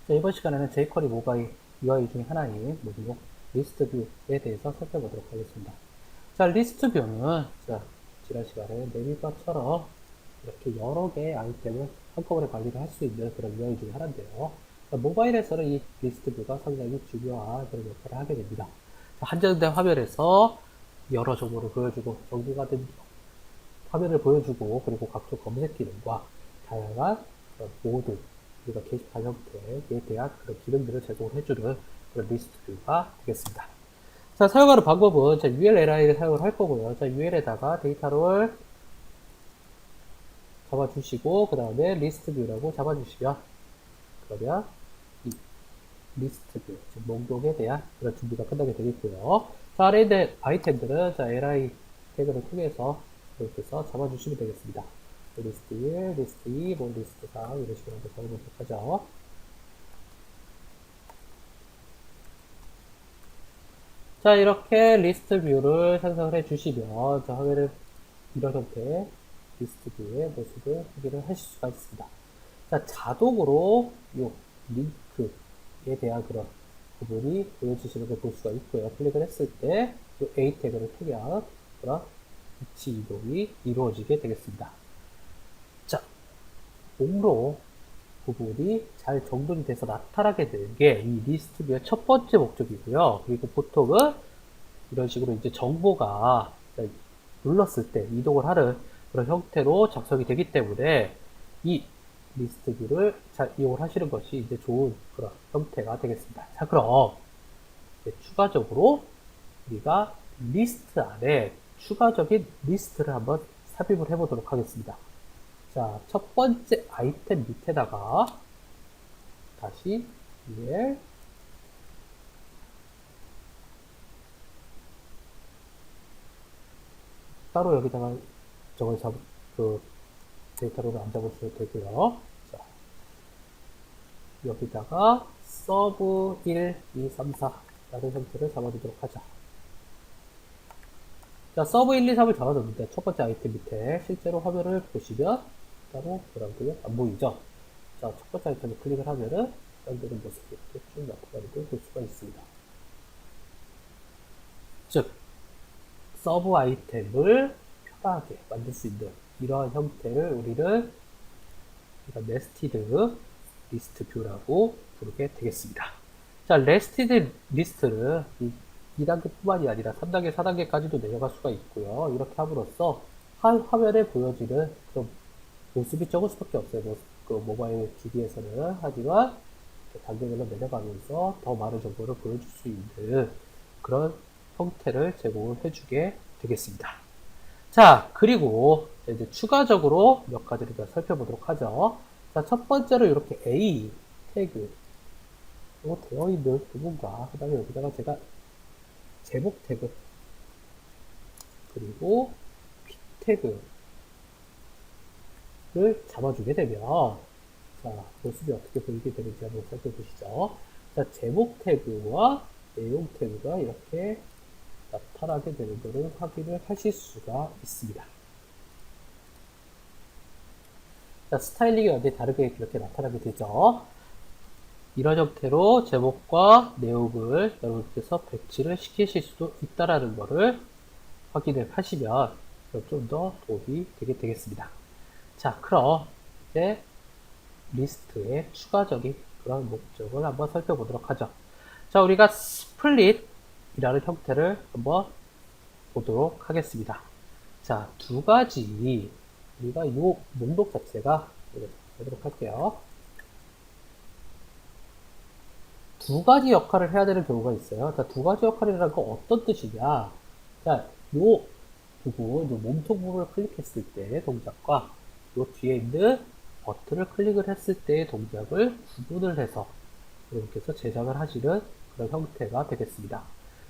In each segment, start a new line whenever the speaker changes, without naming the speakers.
자, 이번 시간에는 jQuery 모바일 UI 중에 하나인 모듈 리스트 뷰에 대해서 살펴보도록 하겠습니다. 자, 리스트 뷰는 자, 지난 시간에 네비바처럼 이렇게 여러 개의 아이템을 한꺼번에 관리를 할 수 있는 그런 UI 중에 하나인데요. 자, 모바일에서는 이 리스트 뷰가 상당히 중요한 그런 역할을 하게 됩니다. 자, 한정된 화면에서 여러 정보를 보여주고 정보가 된 화면을 보여주고 그리고 각종 검색 기능과 다양한 모드 우리가 게시판 형태에 대한 그런 기능들을 제공해주는 그런 리스트 뷰가 되겠습니다. 자, 사용하는 방법은 자, ULLI를 사용을 할 거고요. 자, UL에다가 데이터를 잡아주시고 그 다음에 리스트 뷰라고 잡아주시면 그러면 이 리스트 뷰, 즉 목록에 대한 그런 준비가 끝나게 되겠고요. 자, 아래에 있는 아이템들은 자, LI 태그를 통해서 이렇게 해서 잡아주시면 되겠습니다. 리스트 1, 리스트 2, 뭐 리스트 3 이런 식으로 한번 적어보도록 하죠. 자, 이렇게 리스트 뷰를 생성을 해주시면 자, 화면에 이런 형태의 리스트 뷰의 모습을 확인을 하실 수가 있습니다. 자, 자동으로 요 링크에 대한 그런 부분이 보여주시는 걸 볼 수가 있고요. 클릭을 했을 때 요 A 태그를 통한 그런 위치 이동이 이루어지게 되겠습니다. 자, 목록 부분이 잘 정돈이 돼서 나타나게 되는 게 이 리스트 뷰의 첫 번째 목적이고요. 그리고 보통은 이런 식으로 이제 정보가 눌렀을 때 이동을 하는 그런 형태로 작성이 되기 때문에 이 리스트 뷰를 잘 이용을 하시는 것이 이제 좋은 그런 형태가 되겠습니다. 자, 그럼 추가적으로 우리가 리스트 안에 추가적인 리스트를 한번 삽입을 해보도록 하겠습니다. 자, 첫 번째 아이템 밑에다가 다시 UL 따로 여기다가 저걸 그 데이터로는 안 잡으셔도 되고요. 자, 여기다가 서브 1, 2, 3, 4라는 형태를 잡아주도록 하죠. 자, 서브 1, 2, 3을 잡아줬는데 첫 번째 아이템 밑에 실제로 화면을 보시면 따로 뭐라고요? 안 보이죠? 자, 첫 번째 아이템을 클릭을 하면은 해당되는 모습이 이렇게 쭉 나타나는 걸 볼 수가 있습니다. 즉, 서브 아이템을 편하게 만들 수 있는 이러한 형태를 우리는 네스티드 리스트 뷰라고 부르게 되겠습니다. 자, 네스티드 리스트를 2단계뿐만이 아니라 3단계, 4단계까지도 내려갈 수가 있고요. 이렇게 함으로써 한 화면에 보여지는 그런 모습이 적을 수밖에 없어요. 그 모바일 기기에서는. 하지만 단계별로 내려가면서 더 많은 정보를 보여줄 수 있는 그런 형태를 제공을 해주게 되겠습니다. 자, 그리고 이제 추가적으로 몇 가지를 더 살펴보도록 하죠. 자, 첫 번째로 이렇게 A 태그 되어 있는 부분과 그 다음에 여기다가 제가 제목 태그 그리고 퀵 태그를 잡아주게 되면 자, 모습이 어떻게 보이게 되는지 한번 살펴보시죠. 자, 제목 태그와 내용 태그가 이렇게 나타나게 되는 것을 확인을 하실 수가 있습니다. 자, 스타일링이 완전히 다르게 이렇게 나타나게 되죠. 이런 형태로 제목과 내용을 여러분께서 배치를 시키실 수도 있다라는 것을 확인을 하시면 좀 더 도움이 되게 되겠습니다. 자, 그럼 이제 리스트의 추가적인 그런 목적을 한번 살펴보도록 하죠. 자, 우리가 스플릿이라는 형태를 한번 보도록 하겠습니다. 자, 두 가지 우리가 이 목록 자체가 보도록 할게요. 두 가지 역할을 해야 되는 경우가 있어요. 자, 두 가지 역할이라는 건 어떤 뜻이냐? 자, 요 부분, 요 몸통 부분을 클릭했을 때의 동작과 요 뒤에 있는 버튼을 클릭을 했을 때의 동작을 구분을 해서 여러분께서 제작을 하시는 그런 형태가 되겠습니다.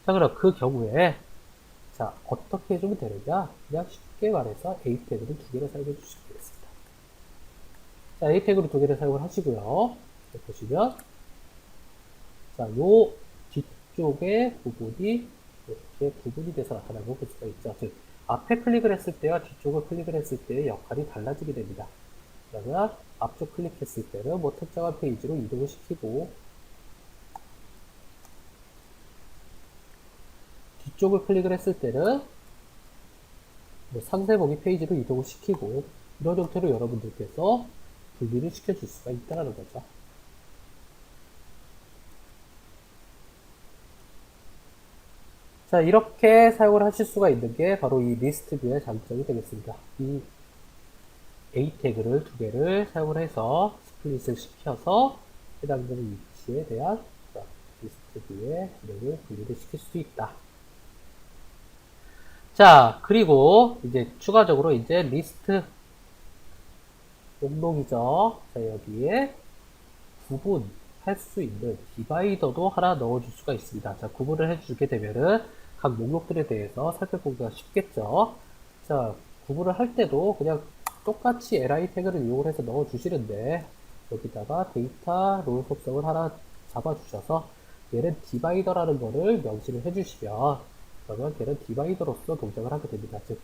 자, 그럼 그 경우에 자, 어떻게 해주면 되느냐? 그냥 쉽게 말해서 A 태그를 두 개를 사용해 주시면 되겠습니다. 자, A 태그를 두 개를 사용을 하시고요. 보시면 자, 요 뒤쪽의 부분이 이렇게 구분이 돼서 나타나는 걸 볼 수가 있죠. 즉, 앞에 클릭을 했을 때와 뒤쪽을 클릭을 했을 때의 역할이 달라지게 됩니다. 그러면 앞쪽 클릭했을 때는 뭐 특정한 페이지로 이동을 시키고, 뒤쪽을 클릭을 했을 때는 뭐 상세 보기 페이지로 이동을 시키고, 이런 형태로 여러분들께서 분리를 시켜줄 수가 있다는 거죠. 자, 이렇게 사용을 하실 수가 있는 게 바로 이 리스트 뷰의 장점이 되겠습니다. 이 A 태그를 두 개를 사용을 해서 스플릿을 시켜서 해당되는 위치에 대한 리스트 뷰의 이름을 분리를 시킬 수 있다. 자, 그리고 이제 추가적으로 이제 리스트 목록이죠. 자, 여기에 구분할 수 있는 디바이더도 하나 넣어줄 수가 있습니다. 자, 구분을 해주게 되면은 각 목록들에 대해서 살펴보기가 쉽겠죠. 자, 구분을 할 때도 그냥 똑같이 li 태그를 이용을 해서 넣어주시는데, 여기다가 데이터 롤 속성을 하나 잡아주셔서 얘는 디바이더라는 거를 명시를 해주시면, 그러면 걔는 디바이더로서 동작을 하게 됩니다. 즉,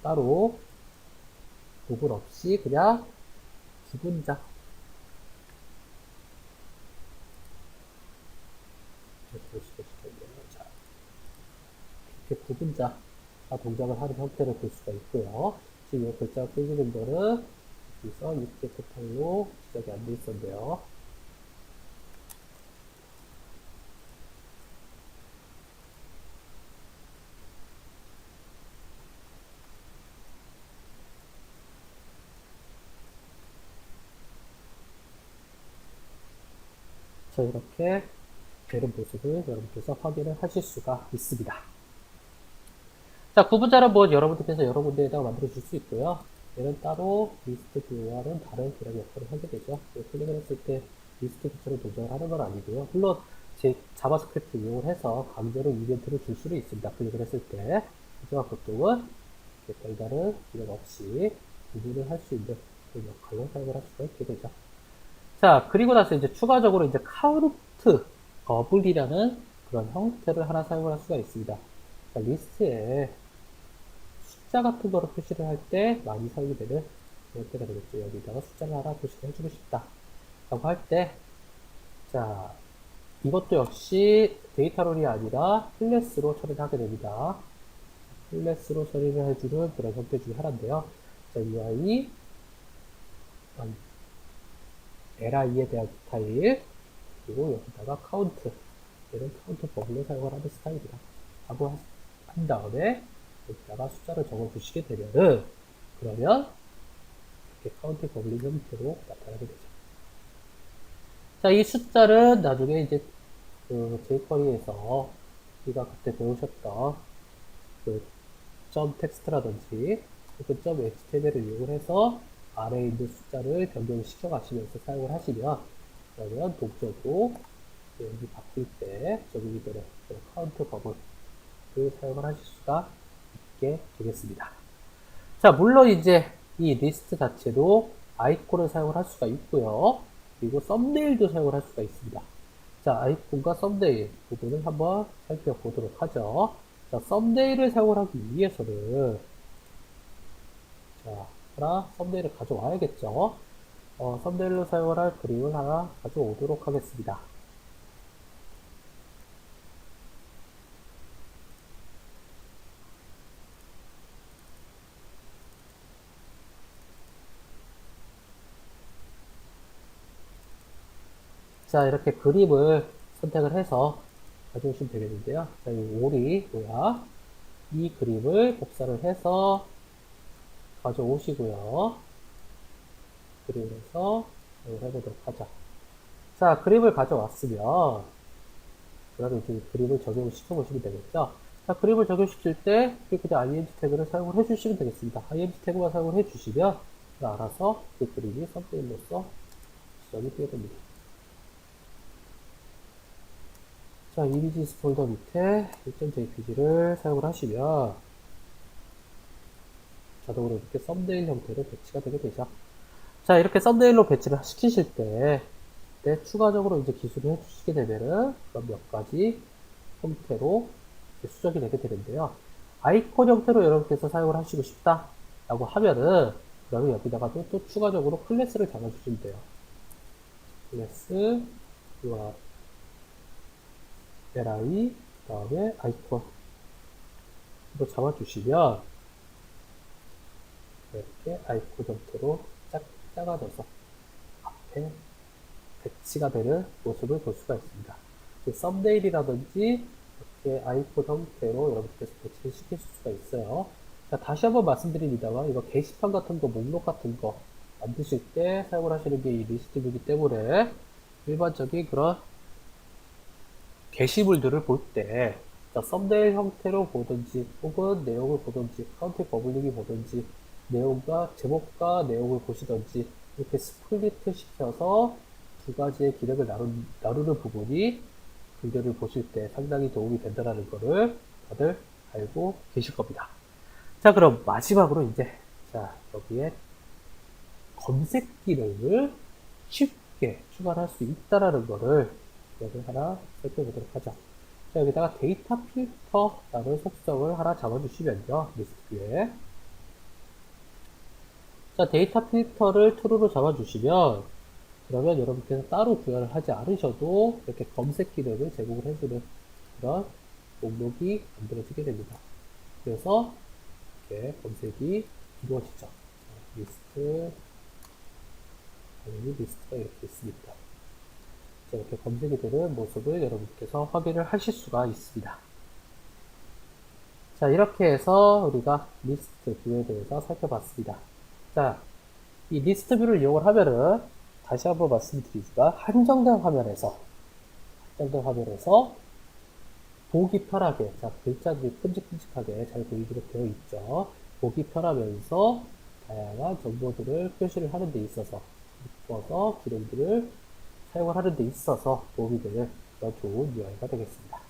따로 구분 없이 그냥 구분자, 자, 이렇게 구분자 동작을 하는 형태를 볼 수가 있고요. 지금 이 글자가 깨지는 거는 여기서 6개 패턴로 시작이 안 돼 있었는데요. 자, 이렇게 되는 모습을 여러분께서 확인을 하실 수가 있습니다. 자, 구분자는 뭐 여러분들께서 여러 군데에다가 만들어 줄 수 있고요. 얘는 따로 리스트 뷰와는 다른 기록 역할을 하게 되죠. 클릭을 했을 때 리스트 뷰처럼 동작을 하는 건 아니고요. 물론 제 자바스크립트 이용을 해서 강제로 이벤트를 줄 수는 있습니다. 클릭을 했을 때. 하지만 보통은 별다른 기록 없이 구분을 할 수 있는 그런 역할로 사용을 할 수가 있게 되죠. 자, 그리고 나서 이제 추가적으로 이제 카운트 버블이라는 그런 형태를 하나 사용을 할 수가 있습니다. 자, 리스트에 숫자 같은 거를 표시를 할 때 많이 사용이 되는 형태가 되겠죠. 여기다가 숫자를 하나 표시를 해주고 싶다 라고 할 때, 자, 이것도 역시 데이터롤이 아니라 클래스로 처리를 하게 됩니다. 클래스로 처리를 해주는 그런 형태 중에 하나인데요. 자, UI li에 대한 스타일, 그리고 여기다가 카운트, 얘는 카운트 버블로 사용을 하는 스타일이다 라고 한 다음에 여기다가 숫자를 적어 주시게 되면은, 그러면 이렇게 카운트 버블링 형태로 나타나게 되죠. 자, 이 숫자는 나중에 이제 그 jQuery에서 우리가 그때 배우셨던 그 점 텍스트라든지 그 점 html을 이용을 해서 아래에 있는 숫자를 변경시켜 가시면서 사용을 하시면, 그러면 독점도 여기 바뀔 때 적용이 되는 카운트 버블을 사용을 하실 수가 있게 되겠습니다. 자, 물론 이제 이 리스트 자체도 아이콘을 사용을 할 수가 있고요. 그리고 썸네일도 사용을 할 수가 있습니다. 자, 아이콘과 썸네일 부분을 한번 살펴보도록 하죠. 자, 썸네일을 사용을 하기 위해서는, 자, 하나 썸네일을 가져와야겠죠. 썸네일로 사용을 할 그림을 하나 가져오도록 하겠습니다. 자, 이렇게 그림을 선택을 해서 가져오시면 되겠는데요. 자, 이 올이 뭐야? 이 그림을 복사를 해서 가져오시고요. 그림에서 해보도록 하자. 자, 그림을 가져왔으면, 그 다음에 이제 그림을 적용을 시켜보시면 되겠죠. 자, 그림을 적용시킬 때, 그냥 img 태그를 사용을 해주시면 되겠습니다. img 태그만 사용을 해주시면, 알아서 그 그림이 썸네일로서 지정이 되게 됩니다. 자, 이미지스 폴더 밑에 1.jpg를 사용을 하시면 자동으로 이렇게 썸네일 형태로 배치가 되게 되죠. 자, 이렇게 썸네일로 배치를 시키실 때, 추가적으로 이제 기술을 해주시게 되면은 그런 몇 가지 형태로 수정이 되게 되는데요. 아이콘 형태로 여러분께서 사용을 하시고 싶다 라고 하면은, 그 다음에 여기다가도 또 추가적으로 클래스를 잡아주시면 돼요. 클래스, UR, li, 그 다음에 아이콘. 이거 잡아주시면, 이렇게 아이콘 형태로 작아져서 앞에 배치가 되는 모습을 볼 수가 있습니다. 썸네일이라든지 이렇게 아이콘 형태로 여러분께서 배치를 시킬 수가 있어요. 자, 다시 한번 말씀드립니다만 이거 게시판 같은 거, 목록 같은 거 만드실 때 사용을 하시는 게 이 리스트뷰이기 때문에 일반적인 그런 게시물들을 볼 때 썸네일 형태로 보든지 혹은 내용을 보든지 카운트 버블링이 보든지 내용과 제목과 내용을 보시든지 이렇게 스플리트 시켜서 두 가지의 기능을 나누는 부분이 글들을 보실 때 상당히 도움이 된다는 것을 다들 알고 계실 겁니다. 자, 그럼 마지막으로 이제 자 여기에 검색 기능을 쉽게 추가할 수 있다는 것을 여기 하나 살펴보도록 하죠. 자, 여기다가 데이터 필터라는 속성을 하나 잡아주시면요. 리스트뷰에. 자, 데이터 필터를 true로 잡아주시면, 그러면 여러분께서 따로 구현을 하지 않으셔도 이렇게 검색 기능을 제공을 해주는 그런 목록이 만들어지게 됩니다. 그래서 이렇게 검색이 이루어지죠. 리스트, 당연히 리스트가 이렇게 있습니다. 이렇게 검색이 되는 모습을 여러분께서 확인을 하실 수가 있습니다. 자, 이렇게 해서 우리가 리스트 뷰에 대해서 살펴봤습니다. 자, 이 리스트 뷰를 이용을 하면은 다시 한번 말씀드리지만 한정된 화면에서 보기 편하게, 자, 글자들이 큼직큼직하게 잘 보이도록 되어 있죠. 보기 편하면서 다양한 정보들을 표시를 하는 데 있어서 묶어서 기능들을 사용을 하는 데 있어서 도움이 되는 그런 좋은 UI가 되겠습니다.